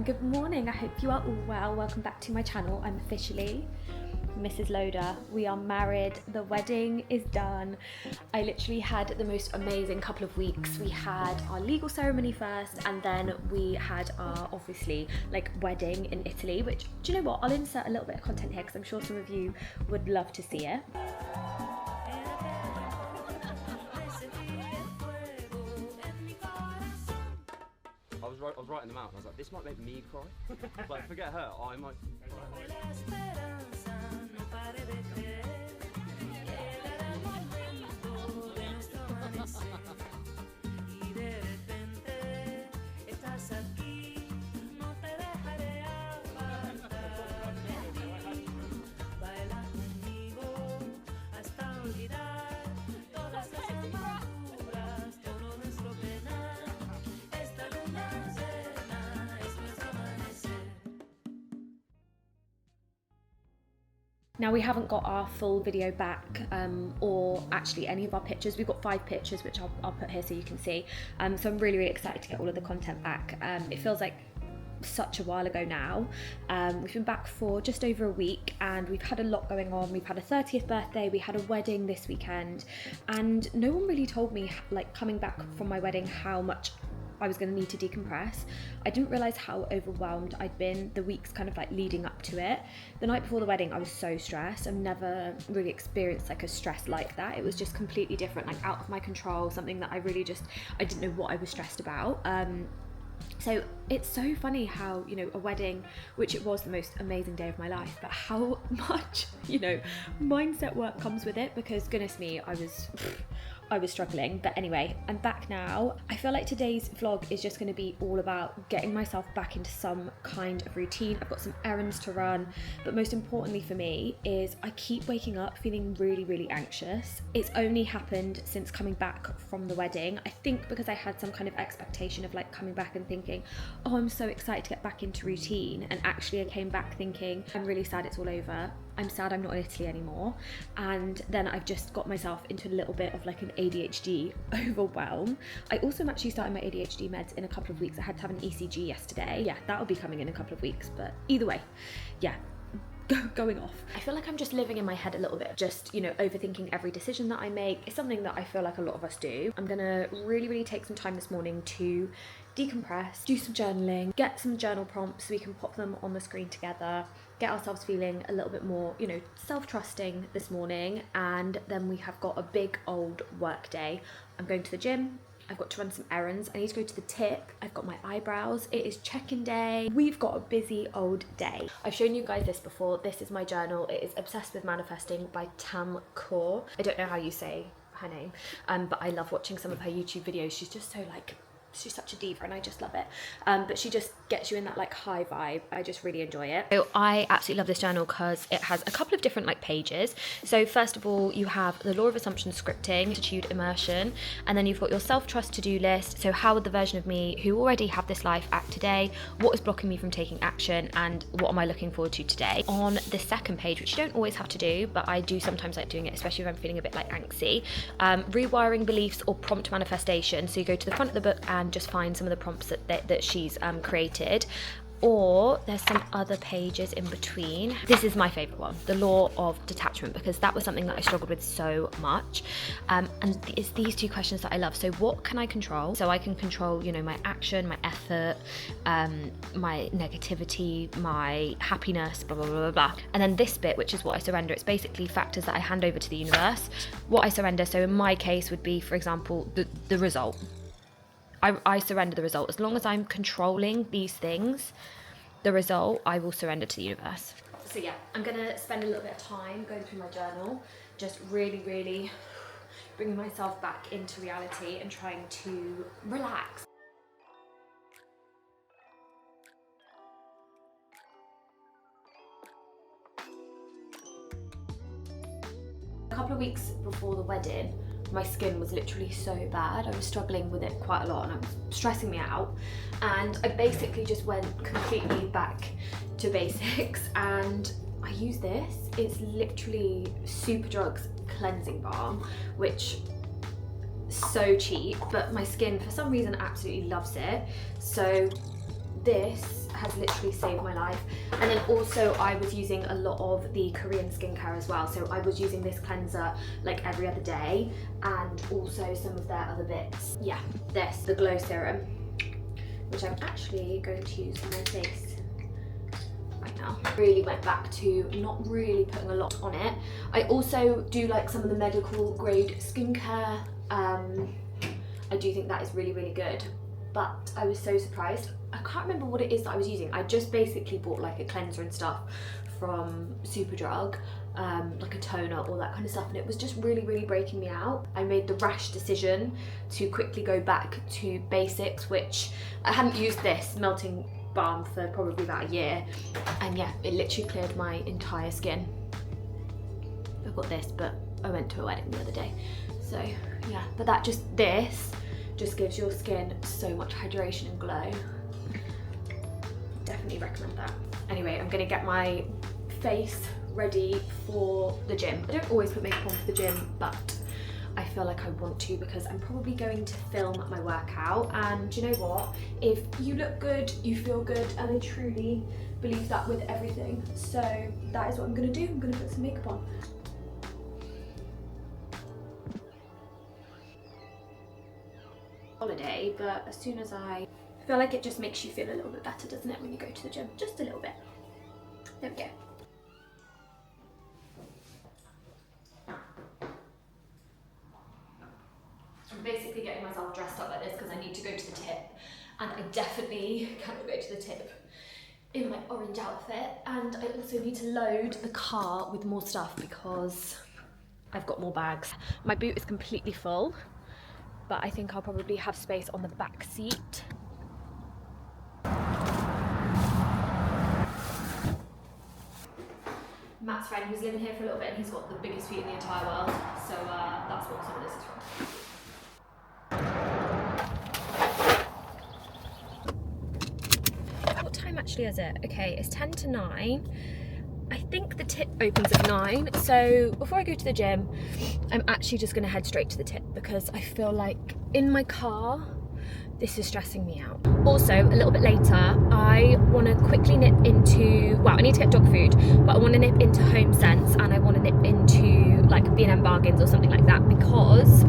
Good morning, I hope you are all well. Welcome back to my channel. I'm officially Mrs. Loader. We are married, the wedding is done. I literally had the most amazing couple of weeks. We had our legal ceremony first, and then we had our obviously wedding in Italy, which, do you know what, I'll insert a little bit of content here because I'm sure some of you would love to see it. I was writing them out and I was like, this might make me cry. Like, forget her, I might Now, we haven't got our full video back or actually any of our pictures. We've got 5 pictures, which I'll put here so you can see. So I'm really excited to get all of the content back. It feels like such a while ago now. We've been back for just over a week and we've had a lot going on. We've had a 30th birthday, we had a wedding this weekend, and no one really told me, like, coming back from my wedding, how much I was going to need to decompress. I didn't realise how overwhelmed I'd been the weeks kind of like leading up to it. The night before the wedding I was so stressed. I've never really experienced like a stress like that. It was just completely different, like out of my control, something that I didn't know what I was stressed about. So it's so funny how, you know, a wedding, which it was the most amazing day of my life, but how much, you know, mindset work comes with it, because goodness me, I was struggling. But anyway, I'm back now. I feel like today's vlog is just going to be all about getting myself back into some kind of routine. I've got some errands to run, but most importantly for me is I keep waking up feeling really anxious. It's only happened since coming back from the wedding. I think because I had some kind of expectation of like coming back and thinking, oh, I'm so excited to get back into routine, and actually I came back thinking, I'm really sad it's all over. I'm sad I'm not in Italy anymore. And then I've just got myself into a little bit of like an ADHD overwhelm. I also am actually starting my ADHD meds in a couple of weeks. I had to have an ECG yesterday. Yeah, that'll be coming in a couple of weeks, but either way, yeah, going off. I feel like I'm just living in my head a little bit, just, you know, overthinking every decision that I make. It's something that I feel like a lot of us do. I'm gonna really take some time this morning to decompress, do some journaling, get some journal prompts so we can pop them on the screen together, get ourselves feeling a little bit more, you know, self-trusting this morning. And then we have got a big old work day. I'm going to the gym. I've got to run some errands. I need to go to the tip. I've got my eyebrows. It is check-in day. We've got a busy old day. I've shown you guys this before. This is my journal. It is Obsessed with Manifesting by Tam Kaur. I don't know how you say her name, but I love watching some of her YouTube videos. She's just so like, she's such a diva and I just love it. But she just gets you in that like high vibe. I just really enjoy it. So I absolutely love this journal because it has a couple of different like pages. So first of all, you have the law of assumption scripting, attitude, immersion, and then you've got your self-trust to-do list. So how would the version of me who already have this life act today? What is blocking me from taking action? And what am I looking forward to today? On the second page, which you don't always have to do, but I do sometimes like doing it, especially if I'm feeling a bit like angsty, rewiring beliefs or prompt manifestation. So you go to the front of the book and just find some of the prompts that she's created. Or there's some other pages in between. This is my favorite one, the law of detachment, because that was something that I struggled with so much. And it's these 2 questions that I love. So what can I control? So I can control, you know, my action, my effort, my negativity, my happiness, blah, blah, blah, blah, blah. And then this bit, which is what I surrender. It's basically factors that I hand over to the universe. What I surrender, so in my case would be, for example, the result. I surrender the result. As long as I'm controlling these things, the result, I will surrender to the universe. So yeah, I'm gonna spend a little bit of time going through my journal, just really bringing myself back into reality and trying to relax. A couple of weeks before the wedding, my skin was literally so bad. I was struggling with it quite a lot and it was stressing me out. And I basically just went completely back to basics and I use this. It's literally Superdrug's cleansing balm, which is so cheap, but my skin for some reason absolutely loves it. So this has literally saved my life. And then also I was using a lot of the Korean skincare as well. So I was using this cleanser like every other day, and also some of their other bits. Yeah, this, the glow serum, which I'm actually going to use on my face right now. Really went back to not really putting a lot on it. I also do like some of the medical grade skincare. I do think that is really good, but I was so surprised. I can't remember what it is that I was using. I just basically bought like a cleanser and stuff from Superdrug, like a toner, all that kind of stuff, and it was just really breaking me out. I made the rash decision to quickly go back to basics, which I hadn't used this melting balm for probably about a year, and yeah, it literally cleared my entire skin. I've got this, but I went to a wedding the other day, so yeah, but this just gives your skin so much hydration and glow. Definitely recommend that. Anyway, I'm gonna get my face ready for the gym. I don't always put makeup on for the gym, but I feel like I want to because I'm probably going to film my workout, and you know what? If you look good, you feel good, and I truly believe that with everything. So that is what I'm gonna do. I'm gonna put some makeup on. Holiday, but as soon as I feel like it just makes you feel a little bit better, doesn't it, when you go to the gym? Just a little bit. There we go. I'm basically getting myself dressed up like this because I need to go to the tip, and I definitely cannot go to the tip in my orange outfit, and I also need to load the car with more stuff because I've got more bags. My boot is completely full, but I think I'll probably have space on the back seat. Matt's friend who's living here for a little bit, and he's got the biggest feet in the entire world, so that's what some of this is from. What time actually is it? Okay, it's 10 to 9. I think the tip opens at 9, so before I go to the gym, I'm actually just gonna head straight to the tip because I feel like in my car, this is stressing me out. Also, a little bit later, I wanna quickly nip into, well, I need to get dog food, but I wanna nip into Home Sense, and I wanna nip into like B&M Bargains or something like that, because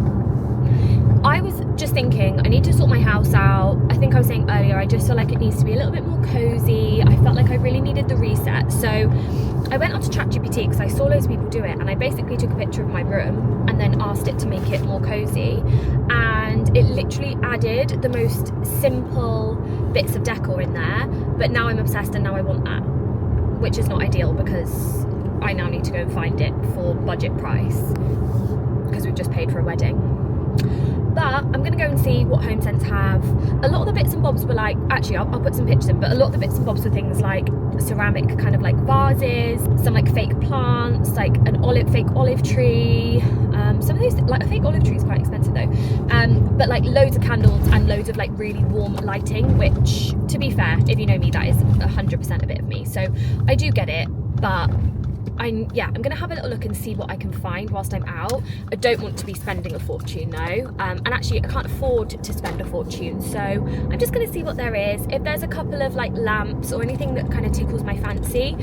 I was just thinking I need to sort my house out. I think I was saying earlier, I just feel like it needs to be a little bit more cozy. I felt like I really needed the reset. So I went onto ChatGPT because I saw loads of people do it, and I basically took a picture of my room and then asked it to make it more cozy. And it literally added the most simple bits of decor in there, but now I'm obsessed and now I want that, which is not ideal because I now need to go and find it for budget price because we've just paid for a wedding. But I'm gonna go and see what Home Sense have. A lot of the bits and bobs were like, actually I'll put some pictures in, but a lot of the bits and bobs were things like ceramic kind of like vases, some like fake plants, like an fake olive tree. Some of these, like a fake olive tree is quite expensive though. But like loads of candles and loads of like really warm lighting, which to be fair, if you know me, that is 100% a bit of me. So I do get it, but I'm gonna have a little look and see what I can find whilst I'm out. I don't want to be spending a fortune though, and actually I can't afford to spend a fortune, so I'm just gonna see what there is. If there's a couple of like lamps or anything that kind of tickles my fancy,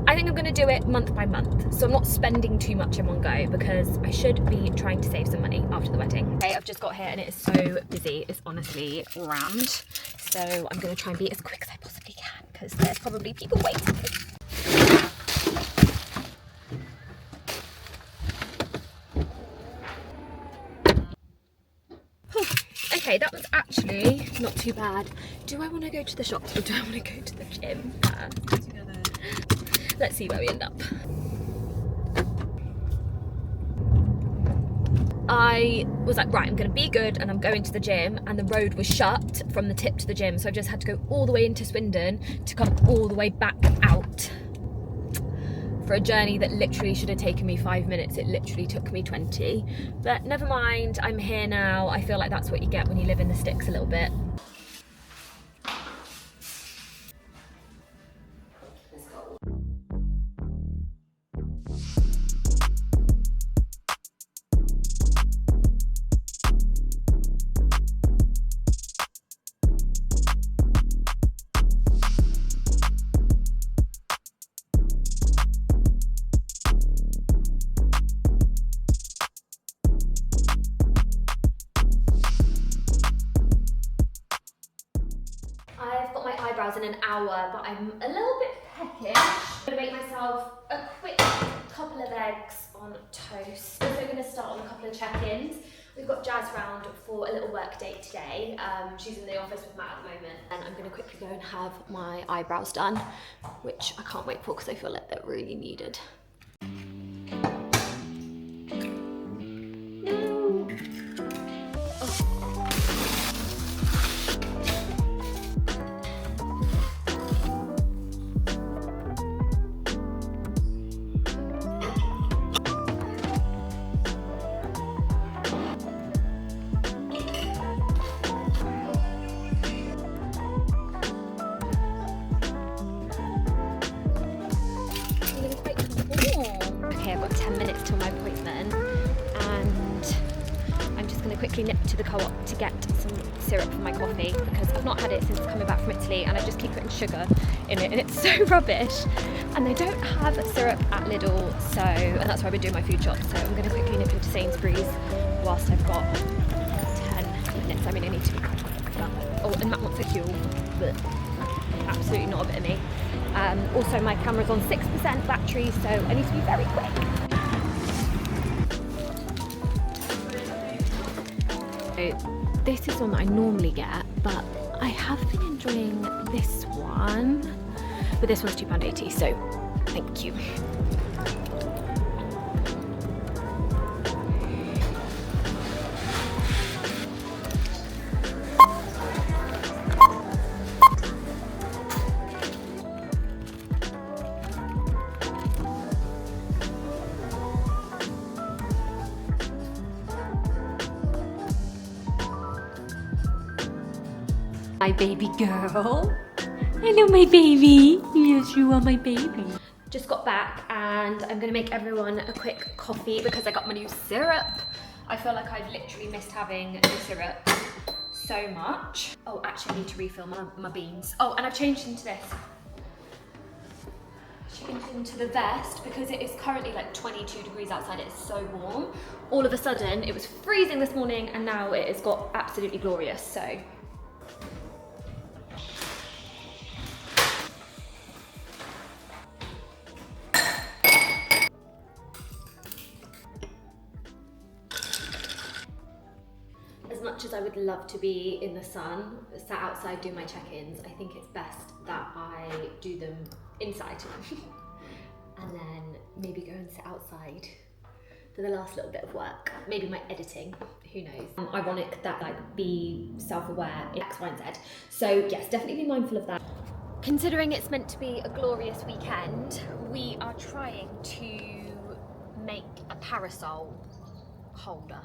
I think I'm gonna do it month by month, so I'm not spending too much in one go because I should be trying to save some money after the wedding. Okay, I've just got here and it is so busy, it's honestly rammed, so I'm gonna try and be as quick as I possibly can because there's probably people waiting. Okay, that was actually not too bad. Do I want to go to the shops or do I want to go to the gym first? let's see where we end up. I was like, right, I'm gonna be good and I'm going to the gym, and the road was shut from the tip to the gym, so I just had to go all the way into Swindon to come all the way back out for a journey that literally should have taken me 5 minutes. It literally took me 20, but never mind, I'm here now. I feel like that's what you get when you live in the sticks a little bit. I've got my eyebrows in an hour, but I'm a little bit peckish. I'm gonna make myself a quick couple of eggs on toast. Also gonna start on a couple of check-ins. We've got Jazz round for a little work date today. She's in the office with Matt at the moment. And I'm gonna quickly go and have my eyebrows done, which I can't wait for because I feel like they're really needed. Okay, I've got 10 minutes till my appointment, and I'm just going to quickly nip to the co-op to get some syrup for my coffee because I've not had it since coming back from Italy, and I just keep putting sugar in it and it's so rubbish. And they don't have syrup at Lidl, and that's why I've been doing my food shop. So I'm going to quickly nip into Sainsbury's whilst I've got 10 minutes. I mean, I need to be quick. Oh, and Matt wants a fuel, but absolutely not a bit of me. Also, my camera's on 6% battery, so I need to be very quick. So, this is one that I normally get, but I have been enjoying this one. But this one's £2.80, so thank you. My baby girl. Hello, my baby. Yes, you are my baby. Just got back and I'm gonna make everyone a quick coffee because I got my new syrup. I feel like I've literally missed having the syrup so much. Oh, actually I need to refill my beans. Oh, and I've changed into this. Changed into the vest because it is currently like 22 degrees outside. It's so warm. All of a sudden, it was freezing this morning and now it has got absolutely glorious, so. As much as I would love to be in the sun, sat outside doing my check-ins, I think it's best that I do them inside. And then maybe go and sit outside for the last little bit of work. Maybe my editing, who knows. Ironic that like be self-aware in X, Y, and Z. So yes, definitely be mindful of that. Considering it's meant to be a glorious weekend, we are trying to make a parasol holder.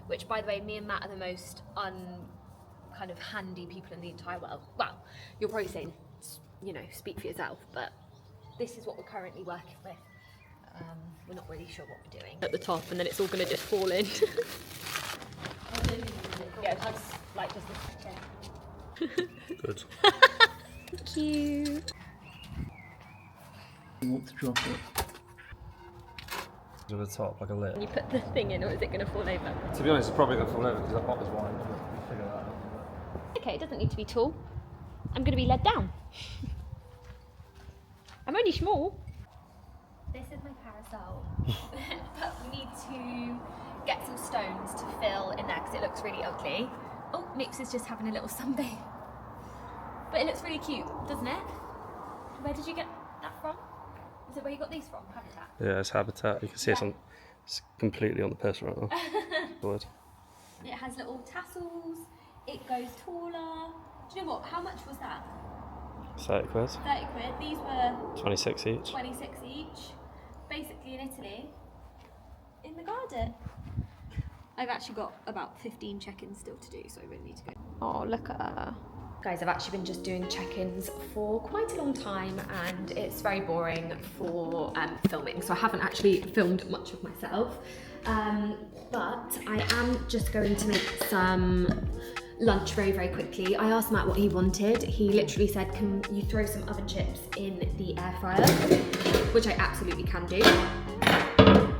Which, by the way, me and Matt are the most kind of handy people in the entire world. Well, you're probably saying, you know, speak for yourself, but this is what we're currently working with. We're not really sure what we're doing. At the top, and then it's all going to just fall in. Yeah, that's like just this. Good. Thank you. You want to drop it? To the top, like a lid. You put the thing in, or is it going to fall over? To be honest, it's probably going to fall over because that pot is wide. We'll figure that out. Okay, it doesn't need to be tall. I'm going to be led down. I'm only small. This is my parasol. But we need to get some stones to fill in there because it looks really ugly. Oh, Mix is just having a little sunbathe. But it looks really cute, doesn't it? Where did you get that from? Is it where you got these from? Habitat? Yeah, it's Habitat. You can see it's completely on the piss right now. Good. It has little tassels. It goes taller. Do you know what? How much was that? 30 quid. 30 quid. These were 26 each. 26 each. Basically in Italy, in the garden. I've actually got about 15 check-ins still to do, so I really need to go. Oh, look at her. Guys, I've actually been just doing check-ins for quite a long time and it's very boring for filming, so I haven't actually filmed much of myself. But I am just going to make some lunch very, very quickly. I asked Matt what he wanted. He literally said, can you throw some oven chips in the air fryer? Which I absolutely can do.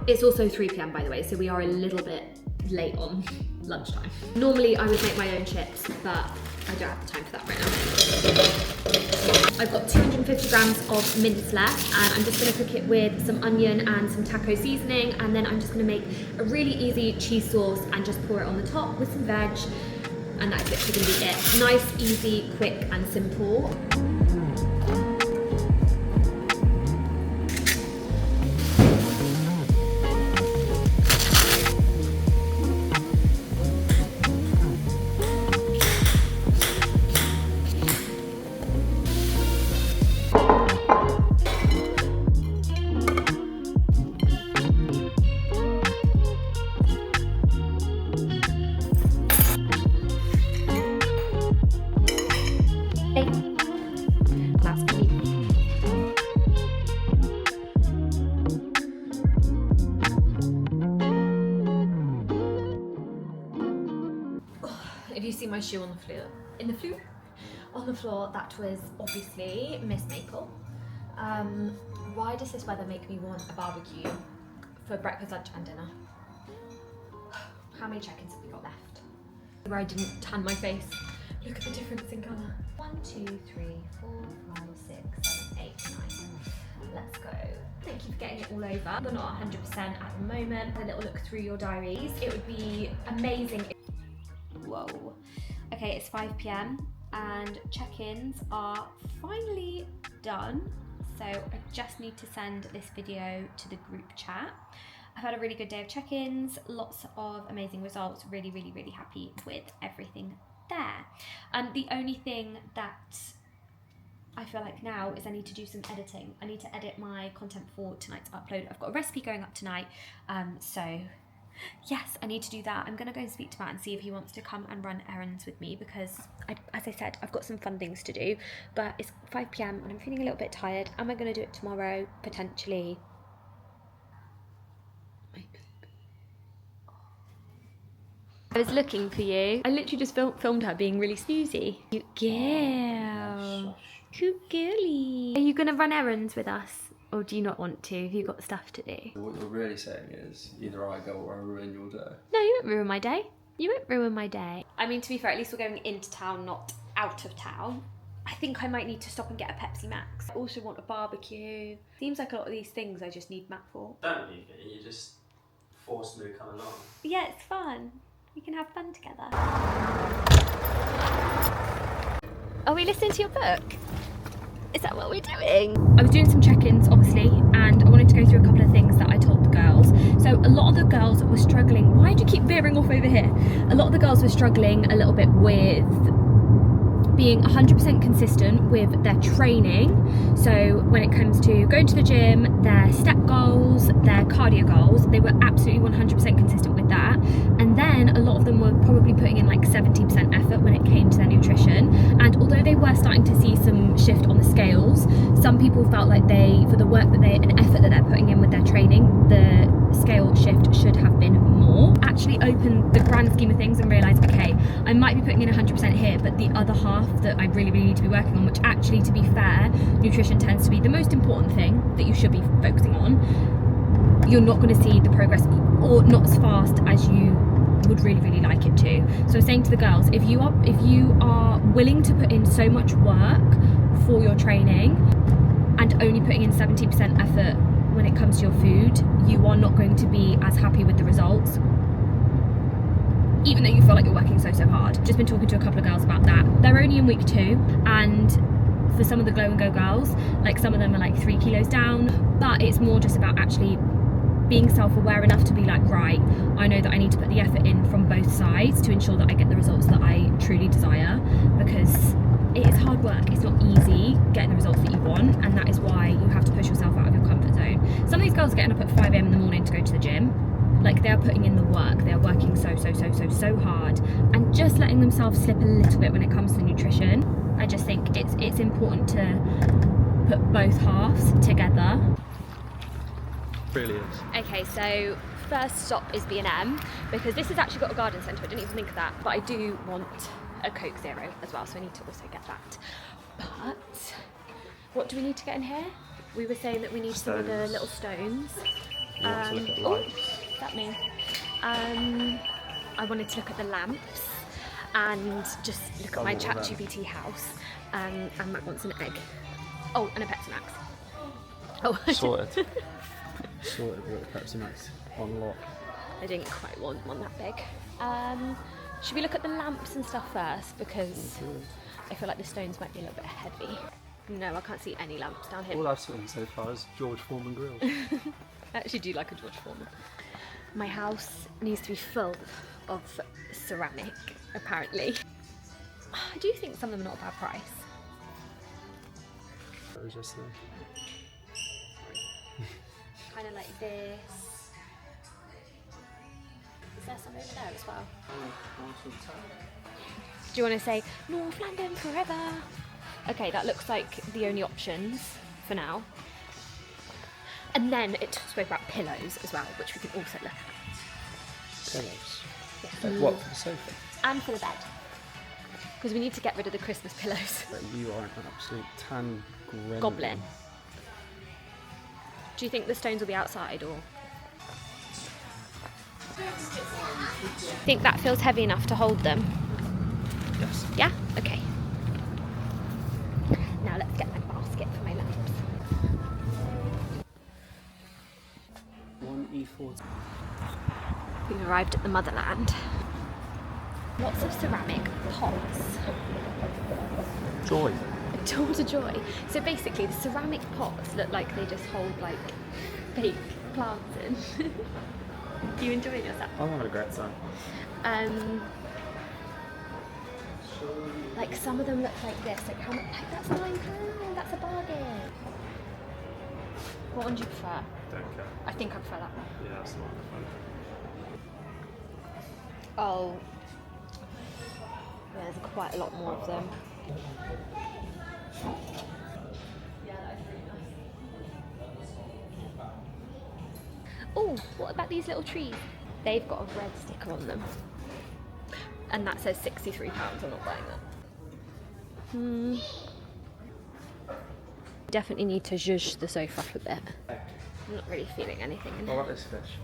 It's also 3 PM by the way, so we are a little bit late on lunchtime. Normally I would make my own chips, but I don't have the time for that right now. I've got 250 grams of mince left and I'm just gonna cook it with some onion and some taco seasoning, and then I'm just gonna make a really easy cheese sauce and just pour it on the top with some veg, and that's literally gonna be it. Nice, easy, quick and simple. If you see my shoe on the floor, that was obviously Miss Maple. Why does this weather make me want a barbecue for breakfast, lunch and dinner? How many check-ins have we got left? Where I didn't tan my face. Look at the difference in colour. 1, 2, 3, 4, 5, 6, 7, 8, 9. Let's go. Thank you for getting it all over. We're not 100% at the moment. A little look through your diaries. It would be amazing. Whoa. Okay, it's 5 PM and check-ins are finally done. So I just need to send this video to the group chat. I've had a really good day of check-ins, lots of amazing results, really, really, really happy with everything there. The only thing that I feel like now is I need to do some editing. I need to edit my content for tonight's upload. I've got a recipe going up tonight, so yes, I need to do that. I'm gonna go and speak to Matt and see if he wants to come and run errands with me because, as I said, I've got some fun things to do, but it's 5 PM and I'm feeling a little bit tired. Am I gonna do it tomorrow? Potentially. I was looking for you. I literally just filmed her being really snoozy. Cute girl. Cute girly. Are you gonna run errands with us? Or do you not want to? Have you got stuff to do? What you're really saying is either I go or I ruin your day. No, you won't ruin my day. You won't ruin my day. I mean, to be fair, at least we're going into town, not out of town. I think I might need to stop and get a Pepsi Max. I also want a barbecue. Seems like a lot of these things I just need Matt for. Don't need me, you just force me to come along. Yeah, it's fun. We can have fun together. Are we listening to your book? Is that what we're doing? I was doing some check-ins, obviously, and I wanted to go through a couple of things that I told the girls. So a lot of the girls were struggling. Why do you keep veering off over here? A lot of the girls were struggling a little bit with being 100% consistent with their training. So when it comes to going to the gym, their step goals, their cardio goals, they were absolutely 100% consistent with that. And then a lot of them were probably putting in like 70% effort when it came to their nutrition. And although they were starting to see some shift on the scales, some people felt like for the work and effort that they're putting in with their training, the scale shift should have been more. Actually opened the grand scheme of things and realised, okay, I might be putting in 100% here, but the other half that I really, really need to be working on, which actually, to be fair, nutrition tends to be the most important thing that you should be focusing on, you're not going to see the progress, or not as fast as you would really, really like it to. So saying to the girls, if you are willing to put in so much work for your training and only putting in 70% effort when it comes to your food, you are not going to be as happy with the results, even though you feel like you're working so hard. Just been talking to a couple of girls about that. They're only in week 2, and for some of the glow and go girls, like some of them are like 3 kilos down, but it's more just about actually being self-aware enough to be like, right, I know that I need to put the effort in from both sides to ensure that I get the results that I truly desire, because it is hard work. It's not easy getting the results that you want, and that is why you have to push yourself out of your comfort zone. Some of these girls are getting up at 5 a.m. in the morning to go to the gym. Like, they're putting in the work, they're working so hard, and just letting themselves slip a little bit when it comes to nutrition. I just think it's important to put both halves together. Really is. Okay, so first stop is B&M, because this has actually got a garden centre. I didn't even think of that, but I do want a Coke Zero as well, so I need to also get that. But what do we need to get in here? We were saying that we need some of the little stones. You want to look at lights? Is that me? I wanted to look at the lamps and just look at my ChatGPT house. And Matt wants an egg. Oh, and a Pepsi Max. Oh, Sorted. Sorted, we've got the Pepsi Max on lock. I didn't quite want one that big. Should we look at the lamps and stuff first? Because I feel like the stones might be a little bit heavy. No, I can't see any lamps down here. All I've seen so far is George Foreman grills. I actually do like a George Foreman. My house needs to be full of ceramic, apparently. I do think some of them are not a bad price. That was just Kind of like this. Is there some over there as well? Do you want to say North London forever? Okay, that looks like the only options for now. And then it spoke about pillows as well, which we can also look at. pillows. Yes. Like what, for the sofa? And for the bed. Because we need to get rid of the Christmas pillows. But you are an absolute tan Goblin. Do you think the stones will be outside, or? Think that feels heavy enough to hold them? Yes. Yeah? Okay. Now let's get my basket for my lamps. 1E40. We've arrived at the motherland. Lots of ceramic pots. Joy. All to joy. So basically the ceramic pots look like they just hold like fake plants in. You enjoying yourself? I'm having a great time. Like some of them look like this. Like how much? Like, that's £9. That's a bargain. What one do you prefer? Don't care. I think I prefer that one. Yeah, that's the one. Oh, yeah, there's quite a lot more of them. Oh, what about these little trees? They've got a red sticker on them. And that says £63. I'm not buying that. Definitely need to zhuzh the sofa up a bit. I'm not really feeling anything in I it. like this fish.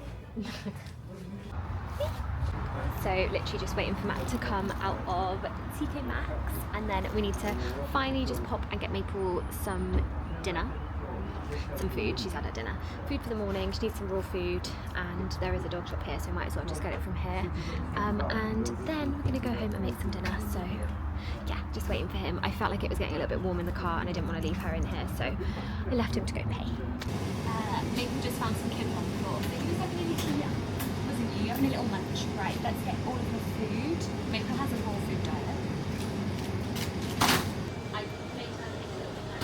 So literally just waiting for Matt to come out of TK Maxx, and then we need to finally just pop and get Maple some dinner. Some food. She's had her dinner. Food for the morning. She needs some raw food, and there is a dog shop here, so might as well just get it from here. And then we're gonna go home and make some dinner. So yeah, just waiting for him. I felt like it was getting a little bit warm in the car, and I didn't want to leave her in here, so I left him to go pay. Maple just found some kibble on the floor. So he was like nearly here, wasn't you? You're having a little munch. Right, let's get all of her food. Maple has a raw food diet. I made her a little bit.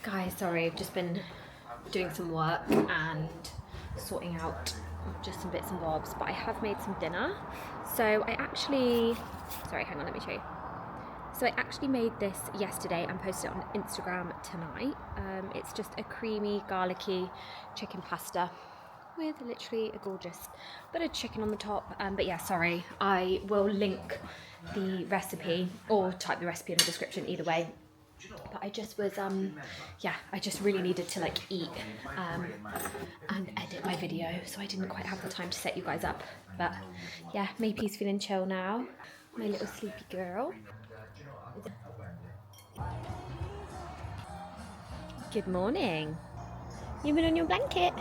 Guys, sorry, I've just been doing some work and sorting out just some bits and bobs, but I have made some dinner. So I actually, sorry, hang on, let me show you. So I actually made this yesterday and posted it on Instagram tonight. It's just a creamy, garlicky chicken pasta with literally a gorgeous bit of chicken on the top. But yeah, sorry, I will link the recipe or type the recipe in the description either way. But I just was, yeah, I just really needed to like eat and edit my video, so I didn't quite have the time to set you guys up. But yeah, Mapey's feeling chill now, my little sleepy girl. Good morning. You've been on your blanket.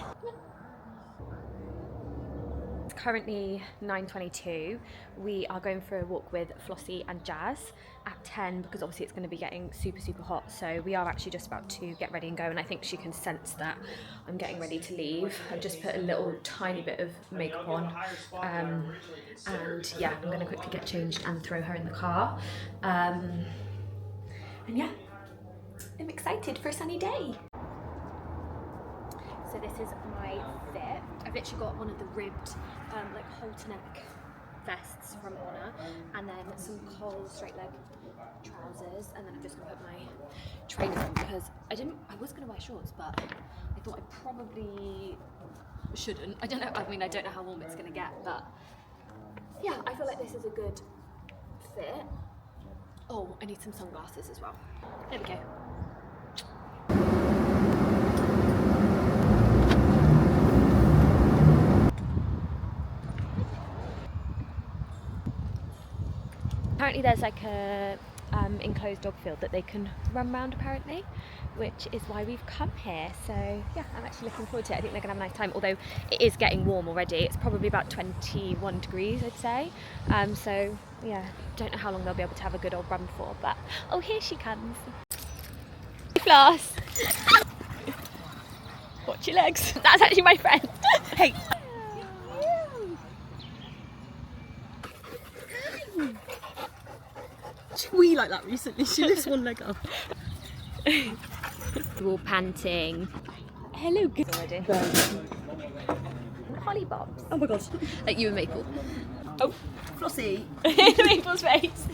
currently 9:22. We are going for a walk with Flossie and Jazz at 10 because obviously it's going to be getting super hot. So we are actually just about to get ready and go, and I think she can sense that I'm getting ready to leave. I've just put a little tiny bit of makeup on, and yeah, I'm going to quickly get changed and throw her in the car. And yeah, I'm excited for a sunny day. So this is my fit. I've literally got one of the ribbed like halter neck vests from Honor, and then some Cole straight leg trousers, and then I'm just gonna put my trainers on because I was gonna wear shorts, but I thought I probably shouldn't. I don't know, I mean, I don't know how warm it's gonna get, but yeah, I feel like this is a good fit. Oh, I need some sunglasses as well. There we go. Apparently there's like a enclosed dog field that they can run round apparently, which is why we've come here. So yeah, I'm actually looking forward to it. I think they're gonna have a nice time, although it is getting warm already. It's probably about 21 degrees, I'd say. So yeah, don't know how long they'll be able to have a good old run for, but oh, here she comes. Floss. Watch your legs. That's actually my friend. Hey. Wee like that recently. She lifts one leg up. We're all panting. Hello, good already. Holly Bobs. Oh my god. Like you and Maple. Oh, Flossie. Maple's face.